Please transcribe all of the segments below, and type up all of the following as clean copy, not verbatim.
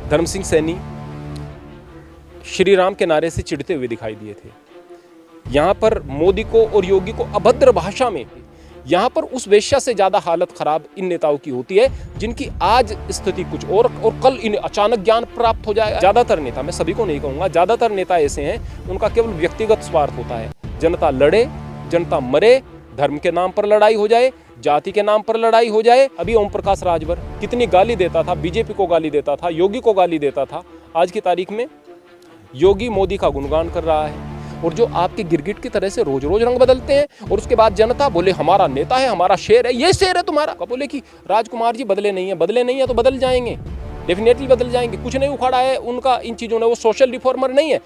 धर्म सिंह सैनी श्री राम के नारे से चिढ़ते हुए दिखाई दिए थे। यहाँ पर मोदी को और योगी को अभद्र भाषा में, यहाँ पर उस वेश्या से ज़्यादा हालत खराब इन नेताओं की होती है जिनकी आज स्थिति कुछ और कल इन्हें अचानक ज्ञान प्राप्त हो जाएगा। ज़्यादातर नेता, मैं सभी को नहीं कहूँगा, ज़्यादातर नेता ऐसे हैं उनका केवल व्यक्तिगत स्वार्थ होता है। जनता लड़े, जनता मरे, धर्म के नाम पर लड़ाई हो जाए, जाति के नाम पर लड़ाई हो जाए। अभी ओम प्रकाश राजभर कितनी गाली देता था, बीजेपी को गाली देता था, योगी को गाली देता था। आज की तारीख में योगी मोदी का गुणगान कर रहा है। और जो आपके गिरगिट की तरह से रोज रोज रंग बदलते हैं और उसके बाद जनता बोले हमारा नेता है, हमारा शेर है, ये शेर है तुम्हारा। कब बोले कि राजकुमार जी बदले नहीं है तो बदल जाएंगे, डेफिनेटली बदल जाएंगे। कुछ नहीं उखाड़ा है उनका इन चीजों ने, वो सोशल रिफॉर्मर नहीं है।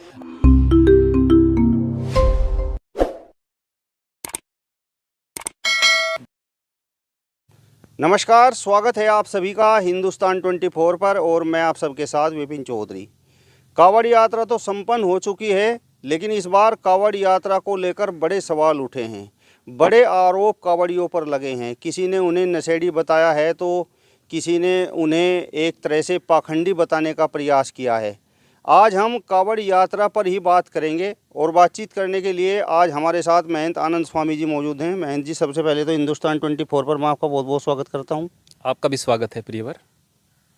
नमस्कार, स्वागत है आप सभी का हिंदुस्तान 24 पर और मैं आप सबके साथ विपिन चौधरी। कांवड़ यात्रा तो संपन्न हो चुकी है, लेकिन इस बार कांवड़ यात्रा को लेकर बड़े सवाल उठे हैं, बड़े आरोप कांवड़ियों पर लगे हैं। किसी ने उन्हें नशेड़ी बताया है तो किसी ने उन्हें एक तरह से पाखंडी बताने का प्रयास किया है। आज हम कांवड़ यात्रा पर ही बात करेंगे और बातचीत करने के लिए आज हमारे साथ महंत आनंद स्वामी जी मौजूद हैं। महंत जी, सबसे पहले तो हिंदुस्तान 24 पर मैं आपका बहुत बहुत स्वागत करता हूं। आपका भी स्वागत है प्रियवर।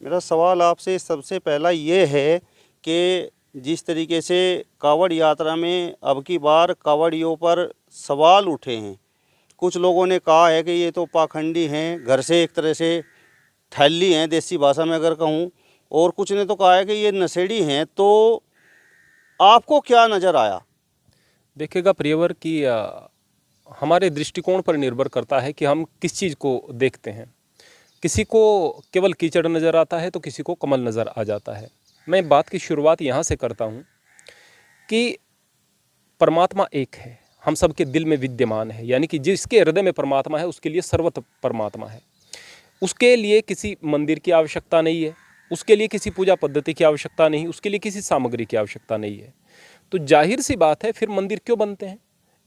मेरा सवाल आपसे सबसे पहला ये है कि जिस तरीके से कांवड़ यात्रा में अब की बार कांवड़ियों पर सवाल उठे हैं, कुछ लोगों ने कहा है कि ये तो पाखंडी हैं, घर से एक तरह से ठल्ली हैं देसी भाषा में अगर कहूँ, और कुछ ने तो कहा है कि ये नशेड़ी हैं। तो आपको क्या नज़र आया? देखिएगा प्रियवर कि हमारे दृष्टिकोण पर निर्भर करता है कि हम किस चीज़ को देखते हैं। किसी को केवल कीचड़ नज़र आता है तो किसी को कमल नज़र आ जाता है। मैं बात की शुरुआत यहाँ से करता हूँ कि परमात्मा एक है, हम सबके दिल में विद्यमान है, यानी कि जिसके हृदय में परमात्मा है उसके लिए सर्वत्र परमात्मा है। उसके लिए किसी मंदिर की आवश्यकता नहीं है, उसके लिए किसी पूजा पद्धति की आवश्यकता नहीं, उसके लिए किसी सामग्री की आवश्यकता नहीं है। तो जाहिर सी बात है फिर मंदिर क्यों बनते हैं?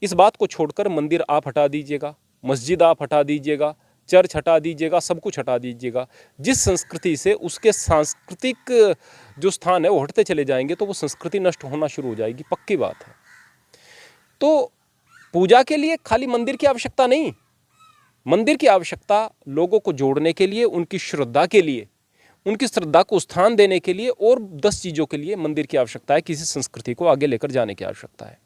इस बात को छोड़कर मंदिर आप हटा दीजिएगा, मस्जिद आप हटा दीजिएगा, चर्च हटा दीजिएगा, सब कुछ हटा दीजिएगा, जिस संस्कृति से उसके सांस्कृतिक जो स्थान है वो हटते चले जाएंगे तो वो संस्कृति नष्ट होना शुरू हो जाएगी, पक्की बात है। तो पूजा के लिए खाली मंदिर की आवश्यकता नहीं, मंदिर की आवश्यकता लोगों को जोड़ने के लिए, उनकी श्रद्धा के लिए, उनकी श्रद्धा को स्थान देने के लिए और 10 चीज़ों के लिए मंदिर की आवश्यकता है, किसी संस्कृति को आगे लेकर जाने की आवश्यकता है।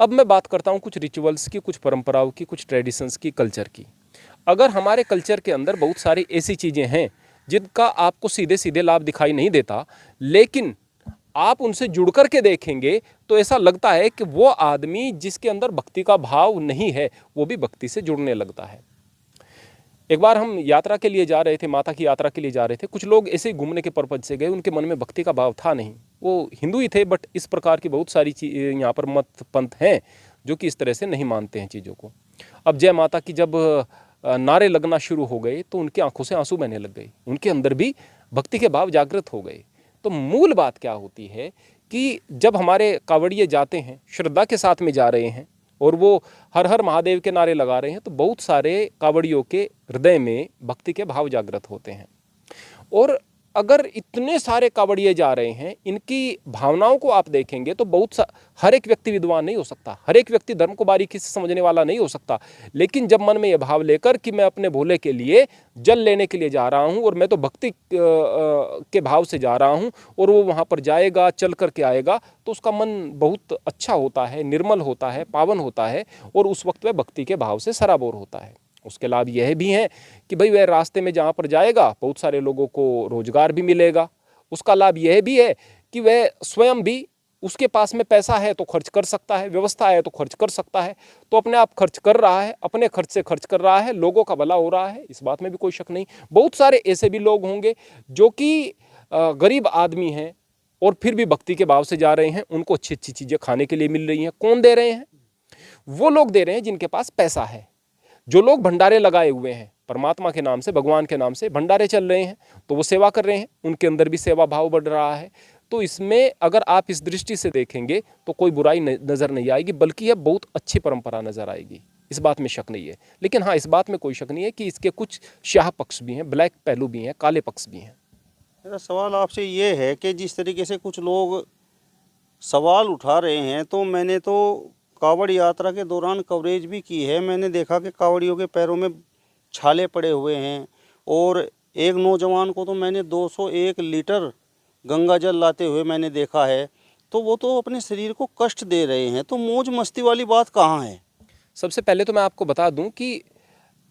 अब मैं बात करता हूँ कुछ रिचुअल्स की, कुछ परंपराओं की, कुछ ट्रेडिशंस की, कल्चर की। अगर हमारे कल्चर के अंदर बहुत सारी ऐसी चीज़ें हैं जिनका आपको सीधे सीधे लाभ दिखाई नहीं देता, लेकिन आप उनसे जुड़ कर के देखेंगे तो ऐसा लगता है कि वो आदमी जिसके अंदर भक्ति का भाव नहीं है वो भी भक्ति से जुड़ने लगता है। एक बार हम यात्रा के लिए जा रहे थे, माता की यात्रा के लिए जा रहे थे। कुछ लोग ऐसे ही घूमने के पर्पज से गए, उनके मन में भक्ति का भाव था नहीं, वो हिंदू ही थे, बट इस प्रकार की बहुत सारी यहाँ पर मत पंथ हैं जो कि इस तरह से नहीं मानते हैं चीज़ों को। अब जय माता की जब नारे लगना शुरू हो गए तो उनकी आंखों से आंसू बहने लग गए, उनके अंदर भी भक्ति के भाव जागृत हो गए। तो मूल बात क्या होती है कि जब हमारे कांवड़िए जाते हैं, श्रद्धा के साथ में जा रहे हैं और वो हर हर महादेव के नारे लगा रहे हैं, तो बहुत सारे कांवड़ियों के हृदय में भक्ति के भाव जागृत होते हैं। और अगर इतने सारे कांवड़िए जा रहे हैं, इनकी भावनाओं को आप देखेंगे तो हर एक व्यक्ति विद्वान नहीं हो सकता, हर एक व्यक्ति धर्म को बारीकी से समझने वाला नहीं हो सकता। लेकिन जब मन में यह भाव लेकर कि मैं अपने भोले के लिए जल लेने के लिए जा रहा हूँ और मैं तो भक्ति के भाव से जा रहा हूँ और वो वहाँ पर जाएगा, चल कर के आएगा, तो उसका मन बहुत अच्छा होता है, निर्मल होता है, पावन होता है और उस वक्त वह भक्ति के भाव से सराबोर होता है। उसके लाभ यह भी हैं कि भाई वह रास्ते में जहाँ पर जाएगा बहुत सारे लोगों को रोजगार भी मिलेगा। उसका लाभ यह भी है कि वह स्वयं भी, उसके पास में पैसा है तो खर्च कर सकता है, व्यवस्था है तो खर्च कर सकता है, तो अपने आप खर्च कर रहा है, अपने खर्च से खर्च कर रहा है, लोगों का भला हो रहा है, इस बात में भी कोई शक नहीं। बहुत सारे ऐसे भी लोग होंगे जो कि गरीब आदमी हैं और फिर भी भक्ति के भाव से जा रहे हैं, उनको अच्छी अच्छी चीज़ें खाने के लिए मिल रही हैं। कौन दे रहे हैं? वो लोग दे रहे हैं जिनके पास पैसा है। जो लोग भंडारे लगाए हुए हैं, परमात्मा के नाम से, भगवान के नाम से भंडारे चल रहे हैं, तो वो सेवा कर रहे हैं, उनके अंदर भी सेवा भाव बढ़ रहा है। तो इसमें अगर आप इस दृष्टि से देखेंगे तो कोई बुराई नज़र नहीं आएगी, बल्कि यह बहुत अच्छी परंपरा नज़र आएगी, इस बात में शक नहीं है। लेकिन हाँ, इस बात में कोई शक नहीं है कि इसके कुछ स्याह पक्ष भी हैं, ब्लैक पहलू भी हैं, काले पक्ष भी हैं। मेरा सवाल आपसे ये है कि जिस तरीके से कुछ लोग सवाल उठा रहे हैं, तो मैंने तो कावड़ यात्रा के दौरान कवरेज भी की है। मैंने देखा कि कावड़ियों के पैरों में छाले पड़े हुए हैं, और एक नौजवान को तो मैंने 201 लीटर गंगा जल लाते हुए मैंने देखा है। तो वो तो अपने शरीर को कष्ट दे रहे हैं, तो मौज मस्ती वाली बात कहाँ है? सबसे पहले तो मैं आपको बता दूं कि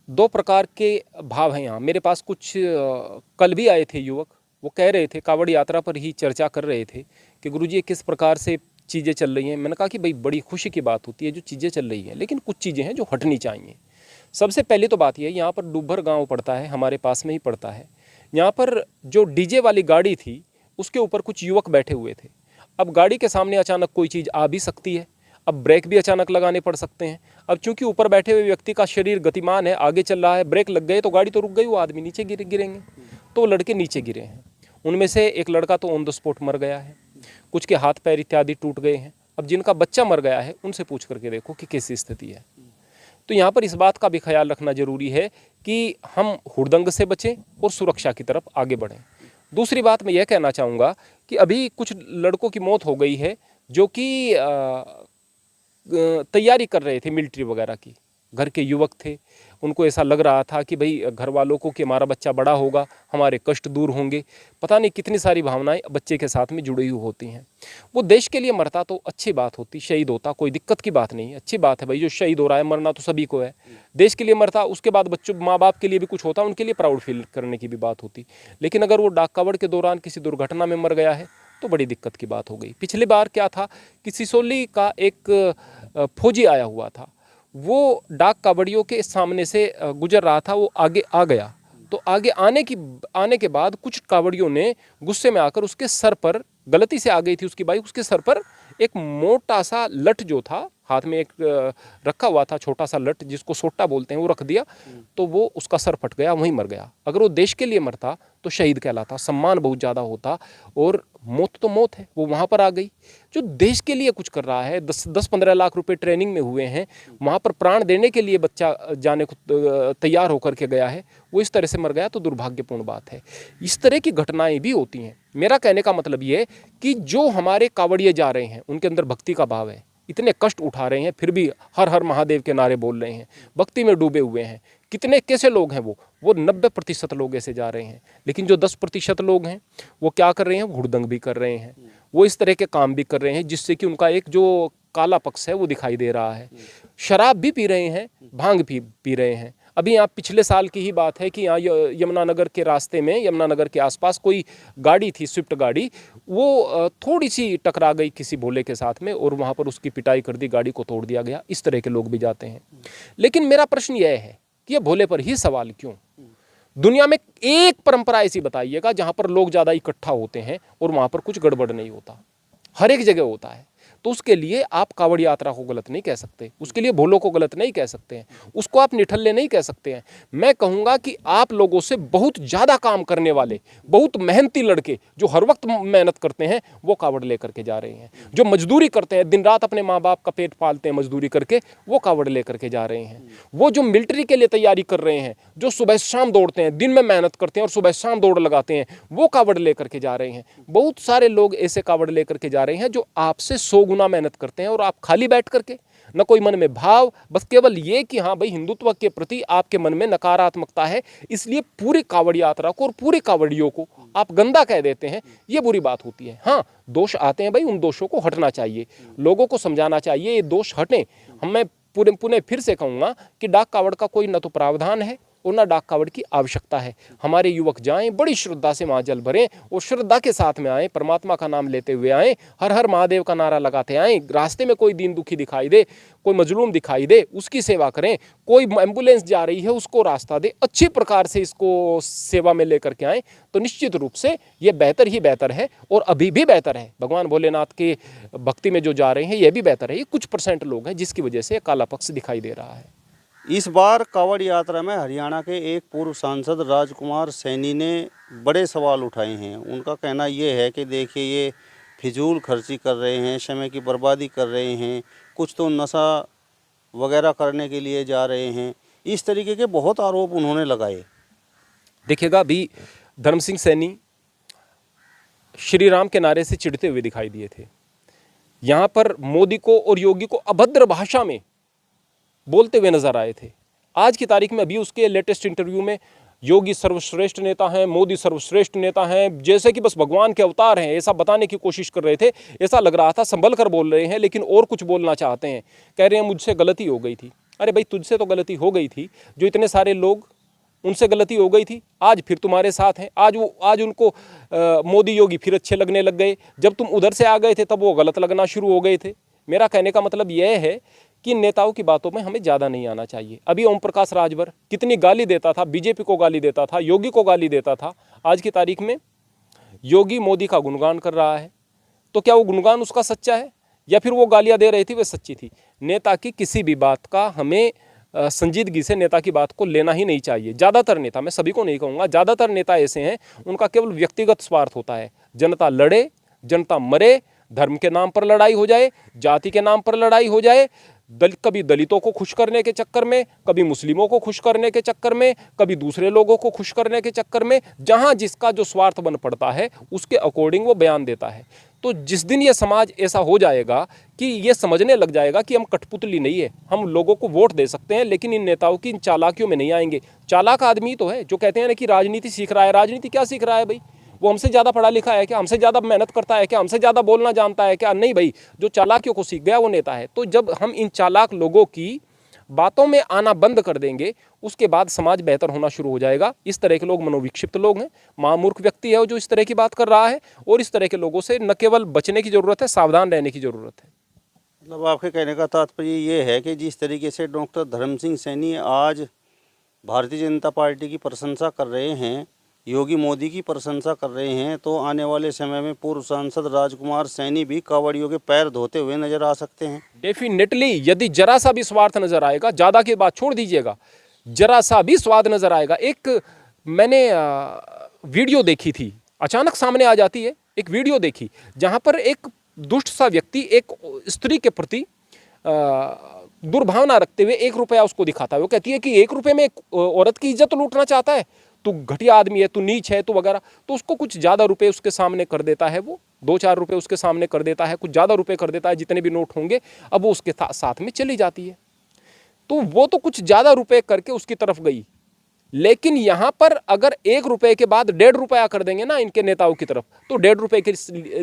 दो प्रकार के भाव हैं यहाँ। मेरे पास कुछ कल भी आए थे युवक, वो कह रहे थे, कावड़ यात्रा पर ही चर्चा कर रहे थे कि गुरुजी ये किस प्रकार से चीज़ें चल रही हैं। मैंने कहा कि भाई बड़ी खुशी की बात होती है जो चीज़ें चल रही हैं, लेकिन कुछ चीज़ें हैं जो हटनी चाहिए। सबसे पहले तो बात यह है, यहाँ पर डुब्भर गांव पड़ता है, हमारे पास में ही पड़ता है। यहाँ पर जो डीजे वाली गाड़ी थी उसके ऊपर कुछ युवक बैठे हुए थे। अब गाड़ी के सामने अचानक कोई चीज़ आ भी सकती है, अब ब्रेक भी अचानक लगाने पड़ सकते हैं। अब चूंकि ऊपर बैठे हुए व्यक्ति का शरीर गतिमान है, आगे चल रहा है, ब्रेक लग गए तो गाड़ी तो रुक गई, वो आदमी नीचे गिरेंगे। तो वो लड़के नीचे गिरे हैं। उनमें से एक लड़का तो ऑन द स्पॉट मर गया है, कुछ के हाथ पैर इत्यादि टूट गए हैं। अब जिनका बच्चा मर गया है उनसे पूछ करके देखो कि कैसी स्थिति है। तो यहाँ पर इस बात का भी ख्याल रखना जरूरी है कि हम हुड़दंग से बचें और सुरक्षा की तरफ आगे बढ़ें। दूसरी बात मैं यह कहना चाहूँगा कि अभी कुछ लड़कों की मौत हो गई है जो कि तैयारी कर रहे थे मिलिट्री वगैरह की। घर के युवक थे, उनको ऐसा लग रहा था कि भाई घर वालों को कि हमारा बच्चा बड़ा होगा, हमारे कष्ट दूर होंगे। पता नहीं कितनी सारी भावनाएं बच्चे के साथ में जुड़ी हुई होती हैं। वो देश के लिए मरता तो अच्छी बात होती, शहीद होता, कोई दिक्कत की बात नहीं, अच्छी बात है भाई, जो शहीद हो रहा है, मरना तो सभी को है। देश के लिए मरता, उसके बाद बच्चों माँ बाप के लिए भी कुछ होता, उनके लिए प्राउड फील करने की भी बात होती। लेकिन अगर वो डाक कावड़ के दौरान किसी दुर्घटना में मर गया है तो बड़ी दिक्कत की बात हो गई। पिछली बार क्या था कि सिसोली का एक फौजी आया हुआ था, वो डाक कावड़ियों के सामने से गुजर रहा था, वो आगे आ गया। तो आगे आने के बाद कुछ कावड़ियों ने गुस्से में आकर उसके सर पर, गलती से आ गई थी उसकी बाइक, उसके सर पर एक मोटा सा लठ जो था, हाथ में एक रखा हुआ था छोटा सा लठ जिसको सोटा बोलते हैं, वो रख दिया। तो वो उसका सर फट गया, वहीं मर गया। अगर वो देश के लिए मरता तो शहीद कहलाता, सम्मान बहुत ज़्यादा होता। और मौत तो मौत है, वो वहाँ पर आ गई। जो देश के लिए कुछ कर रहा है, 10-15 लाख रुपए ट्रेनिंग में हुए हैं, वहाँ पर प्राण देने के लिए बच्चा जाने को तैयार होकर के गया है, वो इस तरह से मर गया तो दुर्भाग्यपूर्ण बात है। इस तरह की घटनाएं भी होती हैं। मेरा कहने का मतलब ये कि जो हमारे कावड़िए जा रहे हैं उनके अंदर भक्ति का भाव है, इतने कष्ट उठा रहे हैं फिर भी हर हर महादेव के नारे बोल रहे हैं, भक्ति में डूबे हुए हैं। कितने कैसे लोग हैं वो 90% लोग ऐसे जा रहे हैं। लेकिन जो 10% लोग हैं वो क्या कर रहे हैं, हुड़दंग भी कर रहे हैं, वो इस तरह के काम भी कर रहे हैं जिससे कि उनका एक जो काला पक्ष है वो दिखाई दे रहा है। शराब भी पी रहे हैं, भांग भी पी रहे हैं। अभी यहाँ पिछले साल की ही बात है कि यहाँ यमुनानगर के रास्ते में, यमुनानगर के आसपास कोई गाड़ी थी, स्विफ्ट गाड़ी, वो थोड़ी सी टकरा गई किसी भोले के साथ में और वहाँ पर उसकी पिटाई कर दी, गाड़ी को तोड़ दिया गया। इस तरह के लोग भी जाते हैं। लेकिन मेरा प्रश्न यह है कि ये भोले पर ही सवाल क्यों? दुनिया में एक परंपरा ऐसी बताइएगा जहाँ पर लोग ज़्यादा इकट्ठा होते हैं और वहाँ पर कुछ गड़बड़ नहीं होता। हर एक जगह होता है। तो उसके लिए आप कावड़ यात्रा को गलत नहीं कह सकते, उसके लिए भोलों को गलत नहीं कह सकते हैं, उसको आप निठल्ले नहीं कह सकते हैं। मैं कहूँगा कि आप लोगों से बहुत ज़्यादा काम करने वाले, बहुत मेहनती लड़के जो हर वक्त मेहनत करते हैं वो कावड़ लेकर के जा रहे हैं। जो मजदूरी करते हैं, दिन रात अपने माँ बाप का पेट पालते हैं मजदूरी करके, वो कावड़ लेकर के जा रहे हैं। वो जो मिलिट्री के लिए तैयारी कर रहे हैं, जो सुबह शाम दौड़ते हैं, दिन में मेहनत करते हैं और सुबह शाम दौड़ लगाते हैं, वो कावड़ लेकर के जा रहे हैं। बहुत सारे लोग ऐसे कावड़ लेकर के जा रहे हैं जो आपसे 100 गुना मेहनत करते हैं और आप खाली बैठ करके, न कोई मन में भाव, बस केवल ये कि हाँ भाई हिंदुत्व के प्रति आपके मन में नकारात्मकता है, इसलिए पूरी कावड़ यात्रा को और पूरे कावड़ियों को आप गंदा कह देते हैं। ये बुरी बात होती है। हाँ, दोष आते हैं भाई, उन दोषों को हटना चाहिए, लोगों को समझाना चाहिए ये दोष हटें। मैं पुनः फिर से कहूँगा कि डाक कावड़ का कोई न तो प्रावधान है और ना डाक कावड़ की आवश्यकता है। हमारे युवक जाएं, बड़ी श्रद्धा से वहाँ जल भरें और श्रद्धा के साथ में आएँ, परमात्मा का नाम लेते हुए आएँ, हर हर महादेव का नारा लगाते आएँ। रास्ते में कोई दीन दुखी दिखाई दे, कोई मजलूम दिखाई दे, उसकी सेवा करें। कोई एम्बुलेंस जा रही है उसको रास्ता दे, अच्छी प्रकार से इसको सेवा में लेकर के आएँ, तो निश्चित रूप से ये बेहतर ही बेहतर है और अभी भी बेहतर है। भगवान भोलेनाथ के भक्ति में जो जा रहे हैं ये भी बेहतर है। ये कुछ % लोग हैं जिसकी वजह से काला पक्ष दिखाई दे रहा है। इस बार कावड़ यात्रा में हरियाणा के एक पूर्व सांसद राजकुमार सैनी ने बड़े सवाल उठाए हैं। उनका कहना ये है कि देखिए ये फिजूल खर्ची कर रहे हैं, समय की बर्बादी कर रहे हैं, कुछ तो नशा वगैरह करने के लिए जा रहे हैं। इस तरीके के बहुत आरोप उन्होंने लगाए। देखिएगा, अभी धर्म सिंह सैनी श्री राम के नारे से चिढ़ते हुए दिखाई दिए थे। यहाँ पर मोदी को और योगी को अभद्र भाषा में बोलते हुए नजर आए थे। आज की तारीख में अभी उसके लेटेस्ट इंटरव्यू में योगी सर्वश्रेष्ठ नेता हैं, मोदी सर्वश्रेष्ठ नेता हैं, जैसे कि बस भगवान के अवतार हैं, ऐसा बताने की कोशिश कर रहे थे। ऐसा लग रहा था संभल कर बोल रहे हैं, लेकिन और कुछ बोलना चाहते हैं। कह रहे हैं मुझसे गलती हो गई थी। अरे भाई, तुझसे तो गलती हो गई थी, जो इतने सारे लोग, उनसे गलती हो गई थी। आज फिर तुम्हारे साथ हैं। आज उनको मोदी योगी फिर अच्छे लगने लग गए। जब तुम उधर से आ गए थे तब वो गलत लगना शुरू हो गए थे। मेरा कहने का मतलब यह है कि नेताओं की बातों में हमें ज़्यादा नहीं आना चाहिए। अभी ओम प्रकाश राजभर कितनी गाली देता था, बीजेपी को गाली देता था, योगी को गाली देता था। आज की तारीख में योगी मोदी का गुणगान कर रहा है। तो क्या वो गुणगान उसका सच्चा है, या फिर वो गालियां दे रही थी वे सच्ची थी? नेता की किसी भी बात का हमें संजीदगी से नेता की बात को लेना ही नहीं चाहिए। ज़्यादातर नेता, मैं सभी को नहीं कहूँगा, ज़्यादातर नेता ऐसे हैं, उनका केवल व्यक्तिगत स्वार्थ होता है। जनता लड़े, जनता मरे, धर्म के नाम पर लड़ाई हो जाए, जाति के नाम पर लड़ाई हो जाए, कभी दलितों को खुश करने के चक्कर में, कभी मुस्लिमों को खुश करने के चक्कर में, कभी दूसरे लोगों को खुश करने के चक्कर में, जहां जिसका जो स्वार्थ बन पड़ता है उसके अकॉर्डिंग वो बयान देता है। तो जिस दिन ये समाज ऐसा हो जाएगा कि ये समझने लग जाएगा कि हम कठपुतली नहीं है, हम लोगों को वोट दे सकते हैं, लेकिन इन नेताओं की इन चालाकियों में नहीं आएंगे। चालाक आदमी तो है जो कहते हैं ना कि राजनीति सीख रहा है। राजनीति क्या सीख रहा है भाई? वो हमसे ज़्यादा पढ़ा लिखा है क्या? हमसे ज़्यादा मेहनत करता है क्या? हमसे ज़्यादा बोलना जानता है क्या? नहीं भाई, जो चालाकियों को सीख गया वो नेता है। तो जब हम इन चालाक लोगों की बातों में आना बंद कर देंगे, उसके बाद समाज बेहतर होना शुरू हो जाएगा। इस तरह के लोग मनोविक्षिप्त लोग हैं, महामूर्ख व्यक्ति है जो इस तरह की बात कर रहा है, और इस तरह के लोगों से न केवल बचने की ज़रूरत है, सावधान रहने की ज़रूरत है। मतलब आपके कहने का तात्पर्य ये है कि जिस तरीके से डॉक्टर धर्म सिंह सैनी आज भारतीय जनता पार्टी की प्रशंसा कर रहे हैं, योगी मोदी की प्रशंसा कर रहे हैं, तो आने वाले समय में पूर्व सांसद राजकुमार सैनी भी कांवड़ियों के पैर धोते हुए नजर आ सकते हैं। डेफिनेटली, यदि जरा सा भी स्वार्थ नजर आएगा, ज़्यादा की बात छोड़ दीजिएगा, जरा सा भी स्वाद नजर आएगा। एक मैंने वीडियो देखी थी, अचानक सामने आ जाती है, एक वीडियो देखी जहां पर एक दुष्ट सा व्यक्ति एक स्त्री के प्रति दुर्भावना रखते हुए 1 रुपया उसको दिखाता है। वो कहती है कि 1 रुपये में एक औरत की इज्जत लूटना चाहता है, तू घटिया आदमी है, तू नीच है, तू वगैरह। तो उसको कुछ ज़्यादा रुपए उसके सामने कर देता है, वो 2-4 रुपए उसके सामने कर देता है, कुछ ज़्यादा रुपए कर देता है, जितने भी नोट होंगे। अब वो उसके साथ में चली जाती है। तो वो तो कुछ ज़्यादा रुपए करके उसकी तरफ गई, लेकिन यहां पर अगर 1 रुपए के बाद 1.5 रुपया कर देंगे ना इनके नेताओं की तरफ, तो 1.5 रुपए के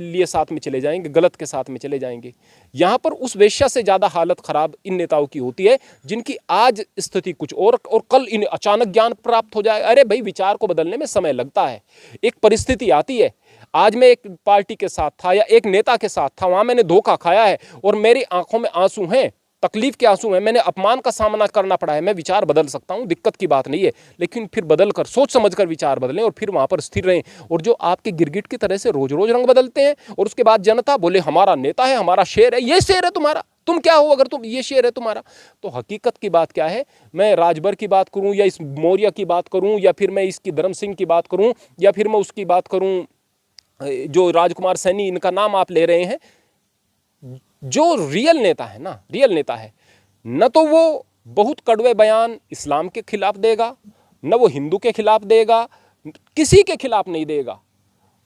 लिए साथ में चले जाएंगे, गलत के साथ में चले जाएंगे। यहां पर उस वेश्या से ज़्यादा हालत खराब इन नेताओं की होती है, जिनकी आज स्थिति कुछ और कल इन्हें अचानक ज्ञान प्राप्त हो जाए। अरे भाई, विचार को बदलने में समय लगता है, एक परिस्थिति आती है। आज मैं एक पार्टी के साथ था या एक नेता के साथ था, वहां मैंने धोखा खाया है और मेरी आंखों में आंसू हैं, तकलीफ के आंसू हैं, मैंने अपमान का सामना करना पड़ा है। मैं विचार बदल सकता हूं, दिक्कत की बात नहीं है, लेकिन फिर बदल कर, सोच समझ कर विचार बदलें और फिर वहां पर स्थिर रहें। और जो आपके गिरगिट की तरह से रोज रोज रंग बदलते हैं और उसके बाद जनता बोले हमारा नेता है, हमारा शेर है, ये शेर है तुम्हारा, तुम क्या हो अगर तुम ये शेर है तुम्हारा? तो हकीकत की बात क्या है? मैं राजभर की बात करूं या इस मौर्य की बात करूं या फिर मैं इसकी धर्म सिंह की बात करूं या फिर मैं उसकी बात करूं जो राजकुमार सैनी, इनका नाम आप ले रहे हैं, जो रियल नेता है ना, रियल नेता है, न तो वो बहुत कड़वे बयान इस्लाम के खिलाफ देगा, न वो हिंदू के खिलाफ देगा, किसी के खिलाफ नहीं देगा।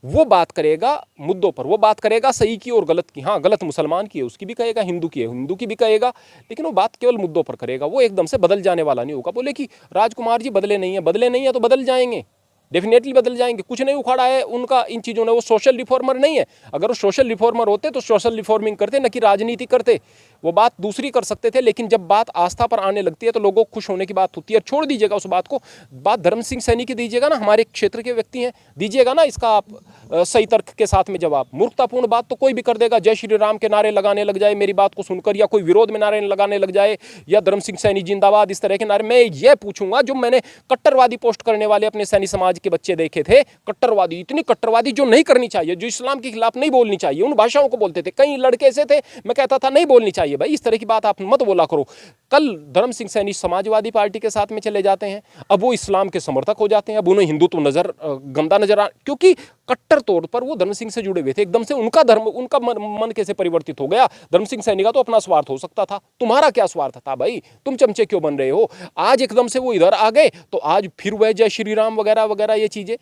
वो बात करेगा मुद्दों पर, वो बात करेगा सही की और गलत की। हाँ, गलत मुसलमान की है उसकी भी कहेगा, हिंदू की है हिंदू की भी कहेगा, लेकिन वो बात केवल मुद्दों पर करेगा। वो एकदम से बदल जाने वाला नहीं होगा। बोले कि राजकुमार जी बदले नहीं है तो बदल जाएंगे, डेफिनेटली बदल जाएंगे। कुछ नहीं उखाड़ा है उनका इन चीज़ों ने, वो सोशल रिफॉर्मर नहीं है। अगर वो सोशल रिफॉर्मर होते तो सोशल रिफॉर्मिंग करते, न कि राजनीति करते। वो बात दूसरी कर सकते थे, लेकिन जब बात आस्था पर आने लगती है तो लोगों को खुश होने की बात होती है। छोड़ दीजिएगा उस बात को, बात धर्म सिंह सैनी की दीजिएगा ना, हमारे क्षेत्र के व्यक्ति हैं, दीजिएगा ना इसका आप सही तर्क के साथ में जवाब। मूर्खतापूर्ण बात तो कोई भी कर देगा, जय श्री राम के नारे लगाने लग जाए मेरी बात को सुनकर, या कोई विरोध में नारे लगाने लग जाए, या धर्म सिंह सैनी जिंदाबाद, इस तरह के नारे। मैं ये पूछूंगा, जो मैंने कट्टरवादी पोस्ट करने वाले अपने सैनी समाज के बच्चे देखे थे, कट्टरवादी, इतनी कट्टरवादी जो नहीं करनी चाहिए, जो इस्लाम के खिलाफ नहीं बोलनी चाहिए, उन भाषाओं को बोलते थे। कई लड़के ऐसे थे, मैं कहता था नहीं बोलनी चाहिए भाई, इस तरह की बात आप मत बोला करो। कल धर्म सिंह सैनी समाजवादी पार्टी के साथ में चले जाते हैं, अब वो इस्लाम के समर्थक हो जाते हैं, अब उन्हें हिंदुत्व गंदा नजर आ, क्योंकि कट्टर तौर पर वो धर्म सिंह से जुड़े हुए थे। एकदम से उनका धर्म, उनका मन कैसे परिवर्तित हो गया? धर्म सिंह सैनी का तो अपना स्वार्थ हो सकता था, तुम्हारा क्या स्वार्थ था भाई? तुम चमचे क्यों बन रहे हो? आज एकदम से वो इधर आ गए तो आज फिर वह जय श्री राम वगैरह वगैरह ये चीजें।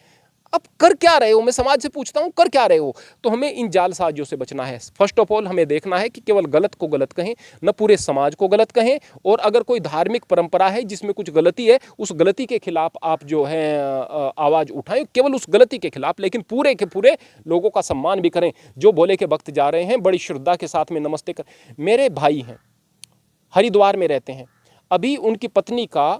अब कर क्या रहे हो, मैं समाज से पूछता हूं कर क्या रहे हो। तो हमें इन जालसाजियों से बचना है। फर्स्ट ऑफ ऑल हमें देखना है कि केवल गलत को गलत कहें, न पूरे समाज को गलत कहें। और अगर कोई धार्मिक परंपरा है जिसमें कुछ गलती है, उस गलती के खिलाफ आप जो है आवाज उठाएं, केवल उस गलती के खिलाफ, लेकिन पूरे के पूरे लोगों का सम्मान भी करें। जो बोले के वक्त जा रहे हैं, बड़ी श्रद्धा के साथ में नमस्ते कर। मेरे भाई हैं, हरिद्वार में रहते हैं, अभी उनकी पत्नी का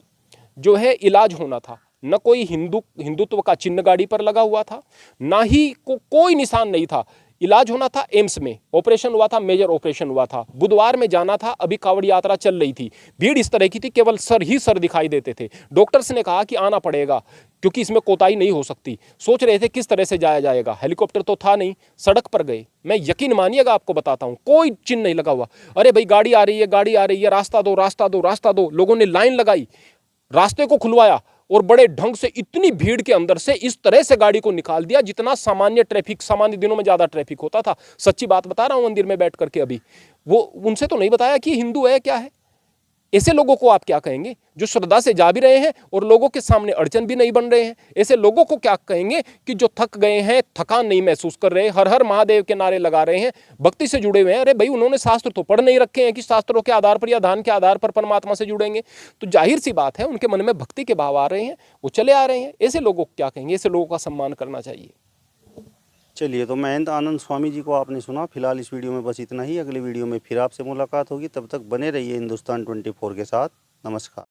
जो है इलाज होना था, न कोई हिंदुत्व का चिन्ह गाड़ी पर लगा हुआ था, ना ही कोई निशान नहीं था। इलाज होना था एम्स में, ऑपरेशन हुआ था, मेजर ऑपरेशन हुआ था, बुधवार में जाना था। अभी कांवड़ यात्रा चल रही थी, भीड़ इस तरह की थी, केवल सर ही सर दिखाई देते थे। डॉक्टर्स ने कहा कि आना पड़ेगा क्योंकि इसमें कोताही नहीं हो सकती। सोच रहे थे किस तरह से जाया जाएगा, हेलीकॉप्टर तो था नहीं, सड़क पर गए। मैं यकीन मानिएगा, आपको बताता हूं, कोई चिन्ह नहीं लगा हुआ। अरे भाई गाड़ी आ रही है, गाड़ी आ रही है, रास्ता दो, रास्ता दो, रास्ता दो। लोगों ने लाइन लगाई, रास्ते को खुलवाया और बड़े ढंग से इतनी भीड़ के अंदर से इस तरह से गाड़ी को निकाल दिया जितना सामान्य ट्रैफिक, सामान्य दिनों में ज्यादा ट्रैफिक होता था। सच्ची बात बता रहा हूं, मंदिर में बैठ करके अभी वो उनसे तो नहीं बताया कि हिंदू है क्या है। ऐसे लोगों को आप क्या कहेंगे जो श्रद्धा से जा भी रहे हैं और लोगों के सामने अड़चन भी नहीं बन रहे हैं। ऐसे लोगों को क्या कहेंगे कि जो थक गए हैं, थकान नहीं महसूस कर रहे, हर हर महादेव के नारे लगा रहे हैं, भक्ति से जुड़े हुए हैं। अरे भाई उन्होंने शास्त्र तो पढ़ नहीं रखे हैं कि शास्त्रों के आधार पर या दान के आधार पर परमात्मा से जुड़ेंगे। तो जाहिर सी बात है उनके मन में भक्ति के भाव आ रहे हैं, वो चले आ रहे हैं। ऐसे लोगों को क्या कहेंगे, ऐसे लोगों का सम्मान करना चाहिए। चलिए, तो महंत आनंद स्वामी जी को आपने सुना। फिलहाल इस वीडियो में बस इतना ही। अगले वीडियो में फिर आपसे मुलाकात होगी, तब तक बने रहिए हिंदुस्तान 24 के साथ। नमस्कार।